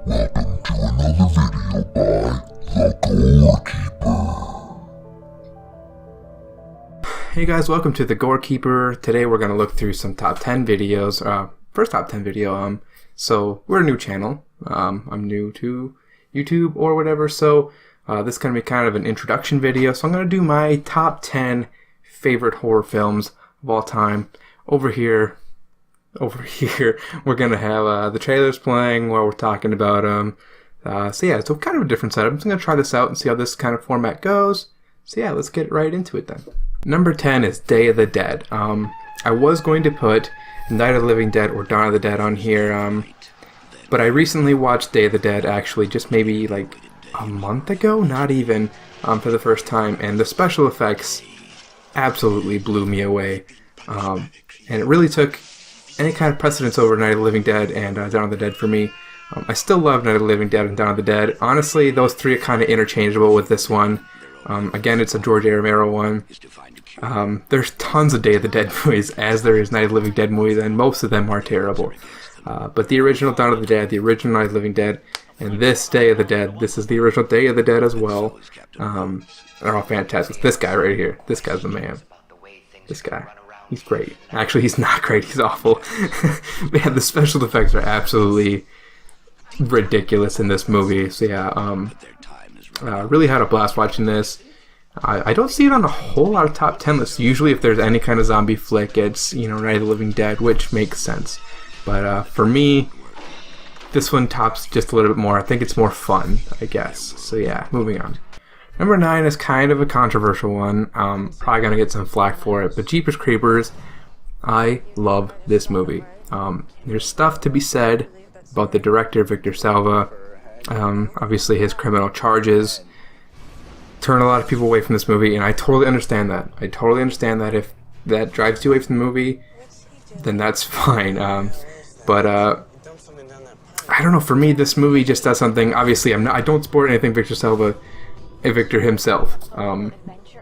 Welcome to another video by The Gorekeeper. Hey guys, welcome to The Gorekeeper. Today we're going to look through some top 10 videos. First top 10 video, so we're a new channel. I'm new to YouTube or whatever, so this is going to be kind of an introduction video. So I'm going to do my top 10 favorite horror films of all time. Over here, we're going to have the trailers playing while we're talking about them. So kind of a different setup. I'm just going to try this out and see how this kind of format goes. So yeah, let's get right into it then. Number 10 is Day of the Dead. I was going to put Night of the Living Dead or Dawn of the Dead on here, but I recently watched Day of the Dead actually just maybe like a month ago, not even, for the first time, and the special effects absolutely blew me away. And it really took any kind of precedence over Night of the Living Dead and Dawn of the Dead for me. I still love Night of the Living Dead and Dawn of the Dead. Honestly, those three are kind of interchangeable with this one. Again, it's a George A. Romero one. There's tons of Day of the Dead movies, as there is Night of the Living Dead movies, and most of them are terrible. But the original Dawn of the Dead, the original Night of the Living Dead, and this Day of the Dead, this is the original Day of the Dead as well, are all fantastic. This guy right here, this guy's the man. This guy. He's great. Actually, he's not great. He's awful. Man, the special effects are absolutely ridiculous in this movie. So yeah, really had a blast watching this. I don't see it on a whole lot of top 10 lists. Usually if there's any kind of zombie flick, it's, Night of the Living Dead, which makes sense. But for me, this one tops just a little bit more. I think it's more fun, I guess. So yeah, moving on. Number 9 is kind of a controversial one. Probably going to get some flack for it. But Jeepers Creepers, I love this movie. There's stuff to be said about the director, Victor Salva. Obviously his criminal charges turn a lot of people away from this movie, and I totally understand that. I totally understand that if that drives you away from the movie, then that's fine. But I don't know, for me this movie just does something. Obviously I don't support anything Victor Salva, Victor himself. I'm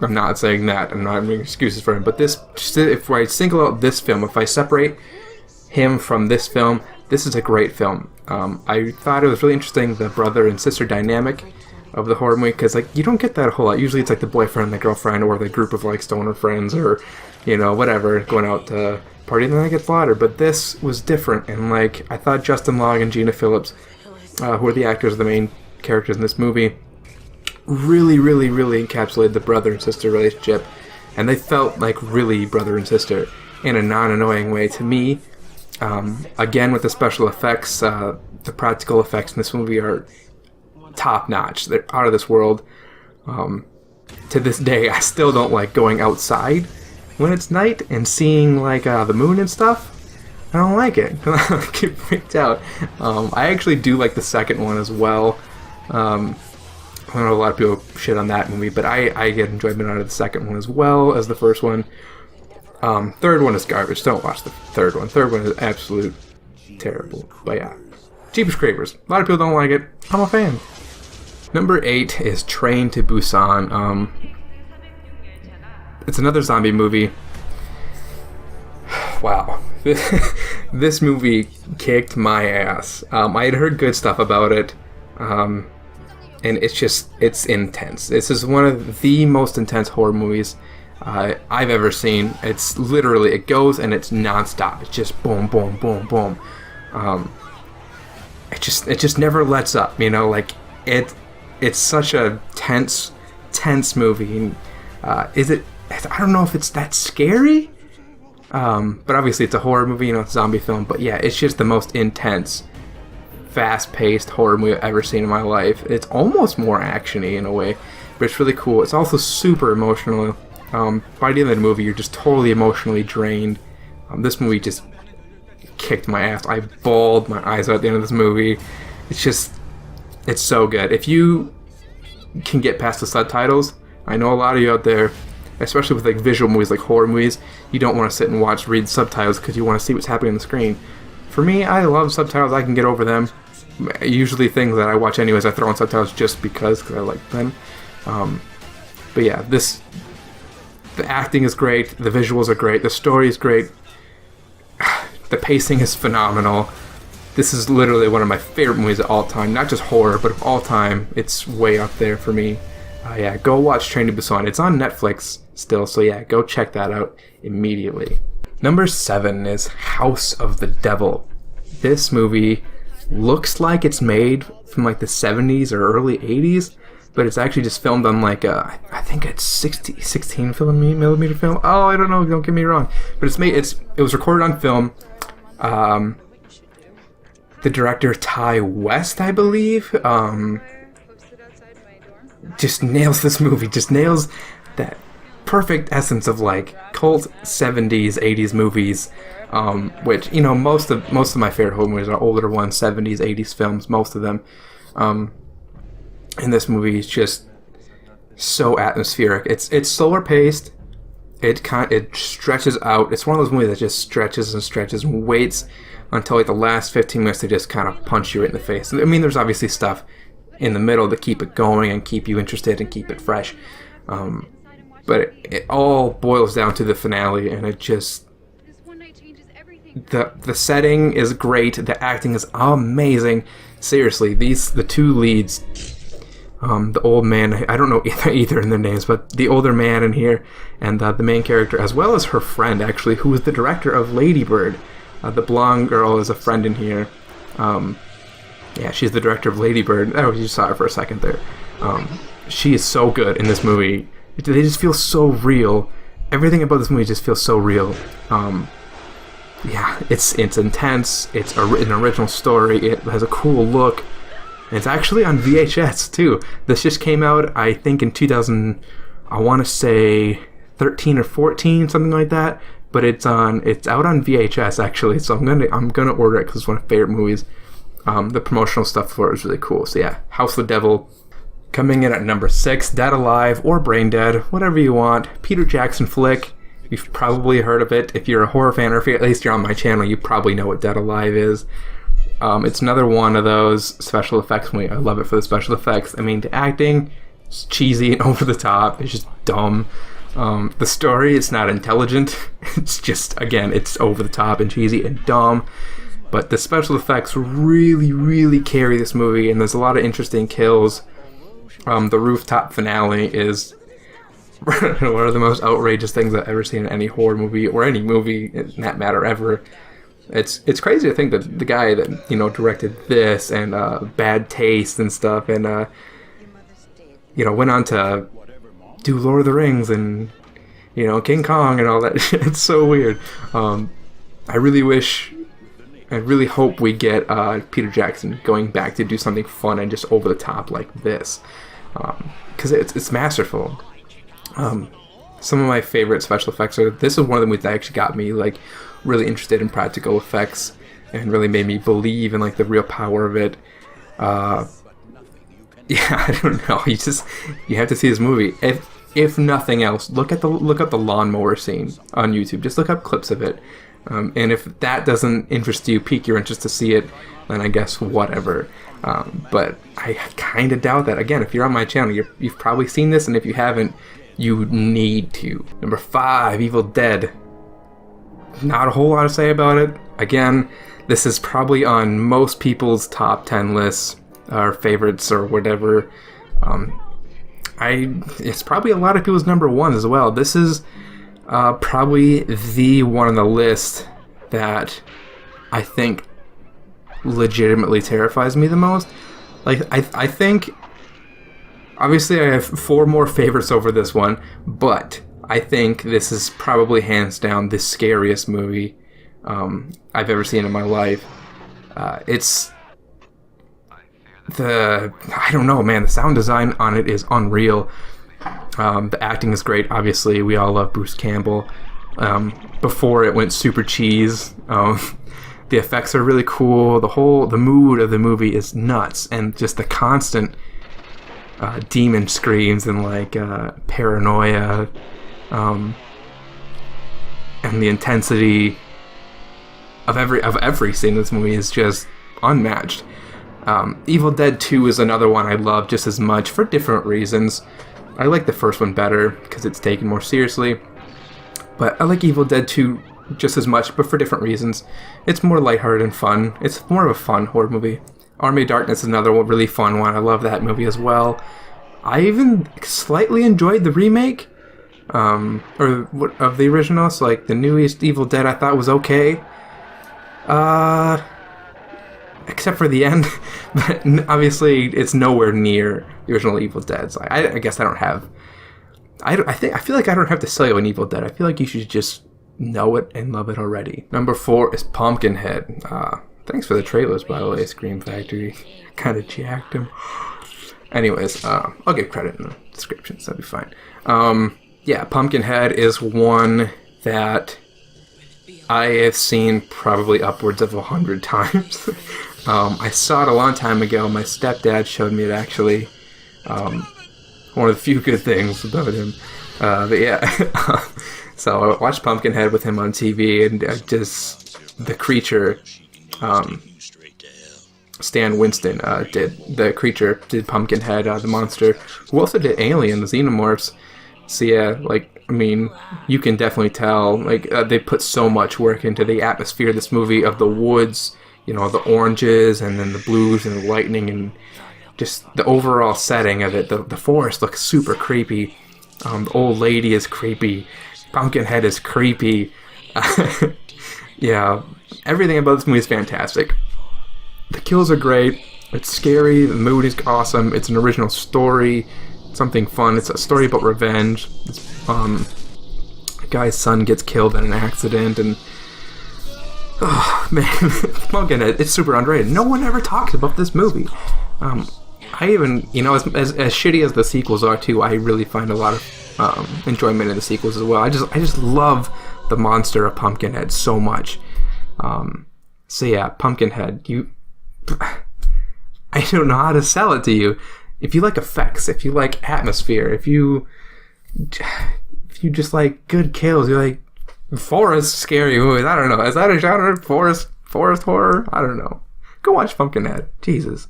not saying that. I'm not making excuses for him. But this, if I single out this film, if I separate him from this film, this is a great film. I thought it was really interesting, the brother and sister dynamic of the horror movie, because you don't get that a whole lot. Usually it's the boyfriend and the girlfriend, or the group of stoner friends, or whatever, going out to party, and then they get slaughtered. But this was different, and I thought Justin Long and Gina Phillips, who are the actors, the main characters in this movie, really, really, really encapsulated the brother and sister relationship, and they felt like really brother and sister in a non-annoying way to me. Again, with the special effects, the practical effects in this movie are top-notch. They're out of this world. To this day, I still don't like going outside when it's night and seeing the moon and stuff. I don't like it. I get freaked out. I actually do like the second one as well. I know a lot of people shit on that movie, but I get enjoyment out of the second one as well as the first one. Third one is garbage. Don't watch the third one. Third one is absolute terrible. But yeah, Jeepers Creepers. A lot of people don't like it. I'm a fan. Number 8 is Train to Busan. It's another zombie movie. Wow. This movie kicked my ass. I had heard good stuff about it. And it's intense. This is one of the most intense horror movies I've ever seen. It's literally, it goes and it's non-stop. It's just boom, boom, boom, boom. It just never lets up, it's such a tense movie. I don't know if it's that scary, but obviously it's a horror movie, it's a zombie film. But yeah, it's just the most intense, fast-paced horror movie I've ever seen in my life. It's almost more action-y in a way, but it's really cool. It's also super emotional. By the end of the movie, you're just totally emotionally drained. This movie just kicked my ass. I bawled my eyes out at the end of this movie. It's so good. If you can get past the subtitles, I know a lot of you out there, especially with visual movies like horror movies, you don't want to sit and read subtitles because you want to see what's happening on the screen. For me, I love subtitles. I can get over them. Usually things that I watch anyways, I throw in subtitles just because I like them. But yeah, the acting is great, the visuals are great, the story is great, the pacing is phenomenal. This is literally one of my favorite movies of all time. Not just horror, but of all time. It's way up there for me. Yeah, go watch Train to Busan. It's on Netflix still, so yeah, go check that out immediately. Number 7 is House of the Devil. This movie looks like it's made from like the 70s or early 80s, but it's actually just filmed on like a, I think it's 16 millimeter film. Oh, I don't know, don't get me wrong. But it was recorded on film. The director, Ty West, I believe, just nails this movie, just nails that perfect essence of like cult 70s, 80s movies, which, you know, most of my favorite horror movies are older ones, 70s, 80s films, most of them. And this movie is just so atmospheric. It's slower paced. It stretches out. It's one of those movies that just stretches and stretches and waits until like the last 15 minutes to just kind of punch you in the face. I mean, there's obviously stuff in the middle to keep it going and keep you interested and keep it fresh. But it all boils down to the finale, and it just... The setting is great. The acting is amazing. Seriously, the two leads... the old man, I don't know either in their names, but the older man in here and the main character, as well as her friend, actually, who is the director of Lady Bird. The blonde girl is a friend in here. Yeah, she's the director of Lady Bird. Oh, you saw her for a second there. She is so good in this movie. They just feel so real. Everything about this movie just feels so real. Yeah, it's intense. It's an original story. It has a cool look. And it's actually on VHS too. This just came out, I think, in 2000. I want to say 13 or 14, something like that. But it's out on VHS actually. So I'm gonna order it because it's one of my favorite movies. The promotional stuff for it is really cool. So yeah, House of the Devil. Coming in at number 6, Dead Alive or Brain Dead, whatever you want. Peter Jackson flick. You've probably heard of it. If you're a horror fan, or if at least you're on my channel, you probably know what Dead Alive is. It's another one of those special effects movies. I love it for the special effects. I mean, the acting is cheesy and over the top. It's just dumb. The story is not intelligent. It's just, again, it's over the top and cheesy and dumb. But the special effects really, really carry this movie, and there's a lot of interesting kills. The rooftop finale is one of the most outrageous things I've ever seen in any horror movie, or any movie, in that matter, ever. It's crazy to think that the guy that, you know, directed this and Bad Taste and stuff, and you know, went on to do Lord of the Rings and, you know, King Kong and all that. It's so weird. I really hope we get Peter Jackson going back to do something fun and just over the top like this, because it's masterful. Some of my favorite special effects this is one of the movies that actually got me like really interested in practical effects and really made me believe in like the real power of it. Yeah, I don't know. You have to see this movie. If nothing else, look up the lawnmower scene on YouTube. Just look up clips of it. And if that doesn't interest you, pique your interest to see it, then I guess whatever. But I kind of doubt that. Again, if you're on my channel, you've probably seen this, and if you haven't, you need to. Number 5, Evil Dead. Not a whole lot to say about it. Again, this is probably on most people's top 10 lists, or favorites, or whatever. It's probably a lot of people's number 1 as well. This is probably the one on the list that I think legitimately terrifies me the most. Like, I think, obviously I have 4 more favorites over this one, but I think this is probably hands down the scariest movie I've ever seen in my life. I don't know, man, the sound design on it is unreal. The acting is great, obviously. We all love Bruce Campbell. Before it went super cheese. The effects are really cool. The mood of the movie is nuts, and just the constant demon screams and like paranoia, and the intensity of every scene in this movie is just unmatched. Evil Dead 2 is another one I love just as much for different reasons. I like the first one better because it's taken more seriously, but I like Evil Dead 2 just as much, but for different reasons. It's more lighthearted and fun. It's more of a fun horror movie. Army of Darkness is another one, really fun one. I love that movie as well. I even slightly enjoyed the remake, of the original. So like the newest Evil Dead, I thought was okay. Except for the end, but obviously it's nowhere near the original Evil Dead. So I guess I don't have. I feel like I don't have to sell you an Evil Dead. I feel like you should just know it and love it already. Number 4 is Pumpkinhead. Thanks for the trailers, by the way, Scream Factory. Kind of jacked him. Anyways, I'll give credit in the description, so that'll be fine. Yeah, Pumpkinhead is one that I have seen probably upwards of 100 times. I saw it a long time ago. My stepdad showed me it, actually. One of the few good things about him. But yeah, so I watched Pumpkinhead with him on TV, and the creature, Stan Winston did Pumpkinhead, the monster, who also did Alien, the Xenomorphs. So yeah, like, I mean, you can definitely tell, like, they put so much work into the atmosphere of this movie, of the woods, you know, the oranges, and then the blues, and the lightning, and just the overall setting of it. The forest looks super creepy. The old lady is creepy. Pumpkinhead is creepy. Yeah, everything about this movie is fantastic. The kills are great. It's scary. The mood is awesome. It's an original story. Something fun. It's a story about revenge. A guy's son gets killed in an accident, and oh man, Pumpkinhead, it's super underrated. No one ever talks about this movie. I even, you know, as shitty as the sequels are too, I really find a lot of enjoyment in the sequels as well. I just love the monster of Pumpkinhead so much. So yeah, Pumpkinhead, I don't know how to sell it to you. If you like effects, if you like atmosphere, if you just like good kills, you like forest scary movies. I don't know. Is that a genre? Forest horror? I don't know. Go watch Pumpkinhead. Jesus.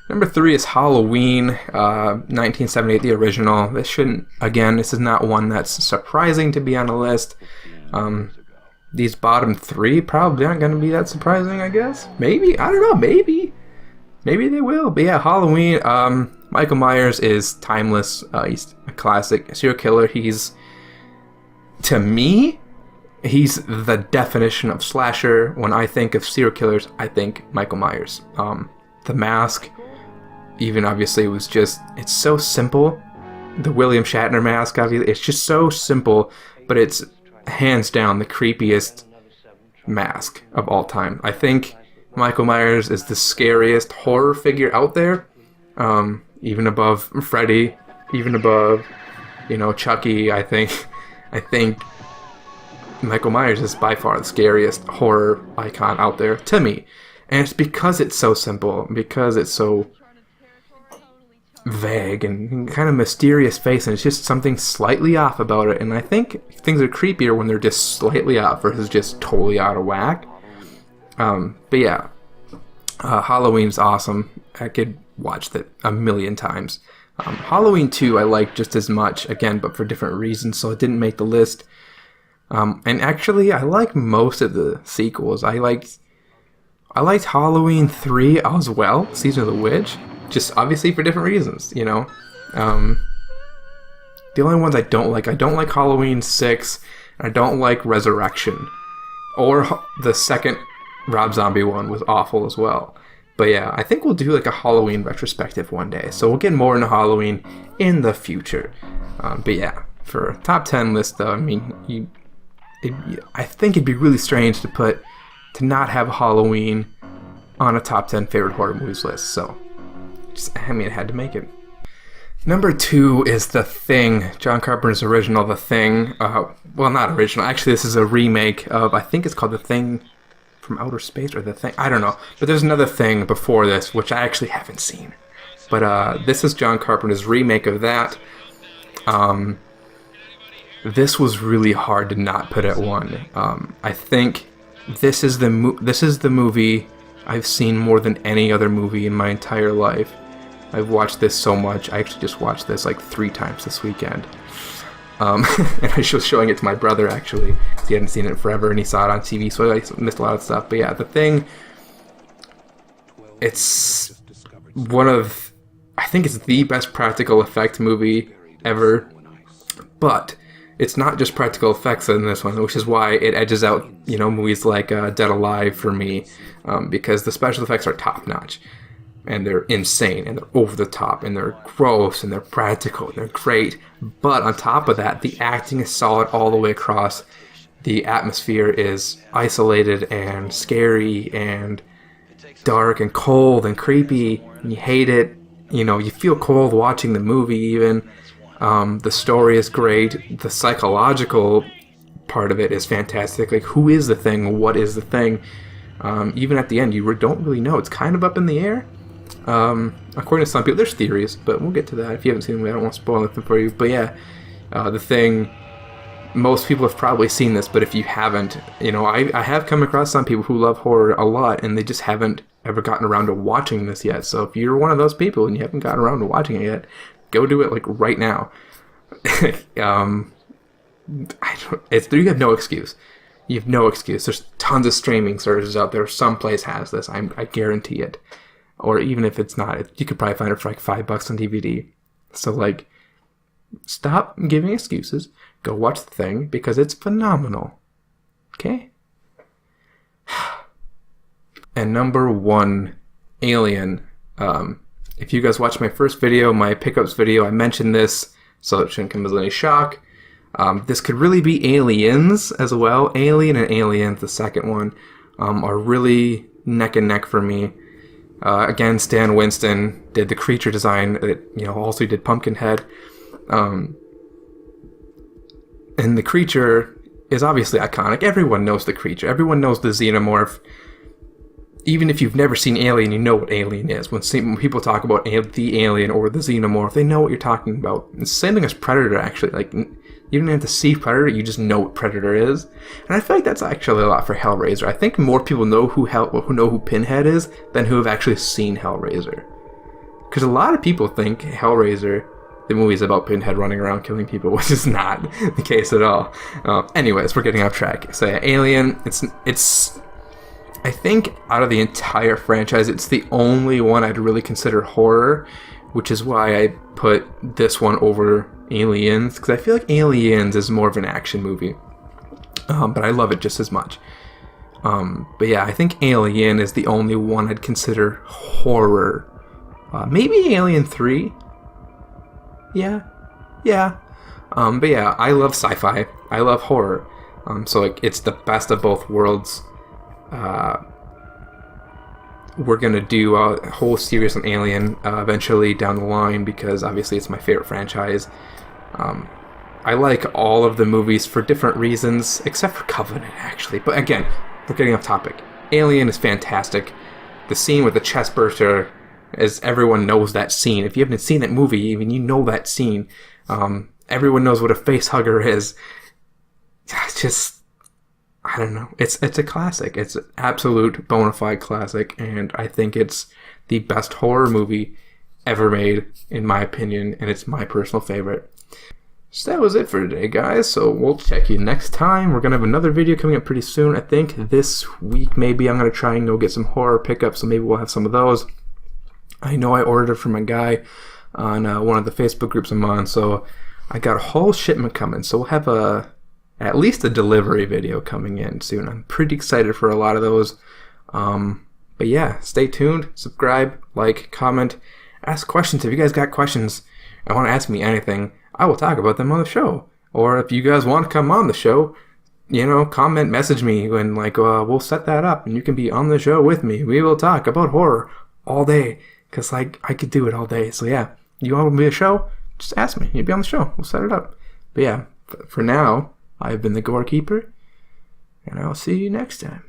Number 3 is Halloween, 1978, the original. This is not one that's surprising to be on a list. These bottom 3 probably aren't going to be that surprising, I guess. Maybe. I don't know. Maybe they will. But yeah, Halloween, Michael Myers is timeless. He's a classic serial killer. To me, he's the definition of slasher. When I think of serial killers, I think Michael Myers. The Mask, even obviously, it's so simple. The William Shatner mask, obviously, it's just so simple, but it's hands down the creepiest mask of all time. I think Michael Myers is the scariest horror figure out there, even above Freddy, even above, Chucky. I think Michael Myers is by far the scariest horror icon out there to me. And it's because it's so simple, because it's so vague and kind of mysterious face, and it's just something slightly off about it. And I think things are creepier when they're just slightly off versus just totally out of whack. But yeah, Halloween's awesome. I could watch that a million times. Halloween 2 I like just as much, again, but for different reasons, so it didn't make the list. And actually, I like most of the sequels. I liked Halloween 3 as well, Season of the Witch, just obviously for different reasons, The only ones I don't like Halloween 6, and I don't like Resurrection. Or the second Rob Zombie one was awful as well. But yeah, I think we'll do like a Halloween retrospective one day. So we'll get more into Halloween in the future. But yeah, for a top 10 list though, I mean, I think it'd be really strange to not have Halloween on a top 10 favorite horror movies list. So, it had to make it. Number 2 is The Thing, John Carpenter's original The Thing. Well, not original. Actually, this is a remake of, I think it's called The Thing from Outer Space, or The Thing. I don't know. But there's another Thing before this, which I actually haven't seen. But this is John Carpenter's remake of that. This was really hard to not put at 1. I think this is the movie I've seen more than any other movie in my entire life. I've watched this so much. I actually just watched this like 3 times this weekend. And I was showing it to my brother, actually, because he hadn't seen it in forever, and he saw it on TV, so I missed a lot of stuff. But yeah, The Thing, it's one of, I think it's the best practical effect movie ever, but it's not just practical effects in this one, which is why it edges out, movies like Dead Alive for me, because the special effects are top-notch. And they're insane, and they're over the top, and they're gross, and they're practical, and they're great. But on top of that, the acting is solid all the way across. The atmosphere is isolated and scary and dark and cold and creepy, and you hate it. You feel cold watching the movie even. The story is great. The psychological part of it is fantastic. Like, who is the thing? What is the thing? Even at the end, you don't really know. It's kind of up in the air. According to some people, there's theories, but we'll get to that. If you haven't seen them, I don't want to spoil anything for you. But yeah, The Thing, most people have probably seen this, but if you haven't, I have come across some people who love horror a lot, and they just haven't ever gotten around to watching this yet. So if you're one of those people and you haven't gotten around to watching it yet, go do it, like, right now. You have no excuse. You have no excuse. There's tons of streaming services out there. Someplace has this. I guarantee it. Or even if it's not, you could probably find it for like $5 on DVD. So, like, stop giving excuses. Go watch The Thing, because it's phenomenal. Okay? And number 1, Alien. If you guys watched my first video, my pickups video, I mentioned this, so it shouldn't come as any shock. This could really be Aliens as well. Alien and Aliens, the second one, are really neck and neck for me. Again, Stan Winston did the creature design. It, also did Pumpkinhead. And the creature is obviously iconic. Everyone knows the creature. Everyone knows the xenomorph. Even if you've never seen Alien, you know what Alien is. When people talk about the alien or the xenomorph, they know what you're talking about. And same thing as Predator, actually. Like, you don't have to see Predator, you just know what Predator is. And I feel like that's actually a lot for Hellraiser. I think more people know who Pinhead is than who have actually seen Hellraiser. Because a lot of people think Hellraiser, the movie, is about Pinhead running around killing people, which is not the case at all. Anyways, we're getting off track. So yeah, Alien, it's I think out of the entire franchise, it's the only one I'd really consider horror, which is why I put this one over Aliens, because I feel like Aliens is more of an action movie, but I love it just as much. But yeah, I think Alien is the only one I'd consider horror. Maybe Alien 3? Yeah. But yeah, I love sci-fi. I love horror. So like, it's the best of both worlds. We're going to do a whole series on Alien eventually down the line, because obviously it's my favorite franchise. I like all of the movies for different reasons, except for Covenant, actually. But again, we're getting off topic. Alien is fantastic. The scene with the chest burster, as everyone knows that scene. If you haven't seen that movie, even you know that scene. Everyone knows what a face hugger is. It's just, I don't know. It's a classic. It's an absolute bona fide classic, and I think it's the best horror movie ever made, in my opinion, and it's my personal favorite. So that was it for today, guys. So we'll check you next time. We're going to have another video coming up pretty soon. I think this week maybe I'm going to try and go get some horror pickups, so maybe we'll have some of those. I know I ordered it from a guy on one of the Facebook groups I'm on, so I got a whole shipment coming. So we'll have at least a delivery video coming in soon. I'm pretty excited for a lot of those. But yeah, stay tuned, subscribe, like, comment, ask questions. If you guys got questions and want to ask me anything, I will talk about them on the show. Or if you guys want to come on the show, comment, message me, and we'll set that up, and you can be on the show with me. We will talk about horror all day, because I could do it all day. So yeah, you want to be a show? Just ask me. You'll be on the show. We'll set it up. But yeah, for now, I've been the Gore Keeper, and I'll see you next time.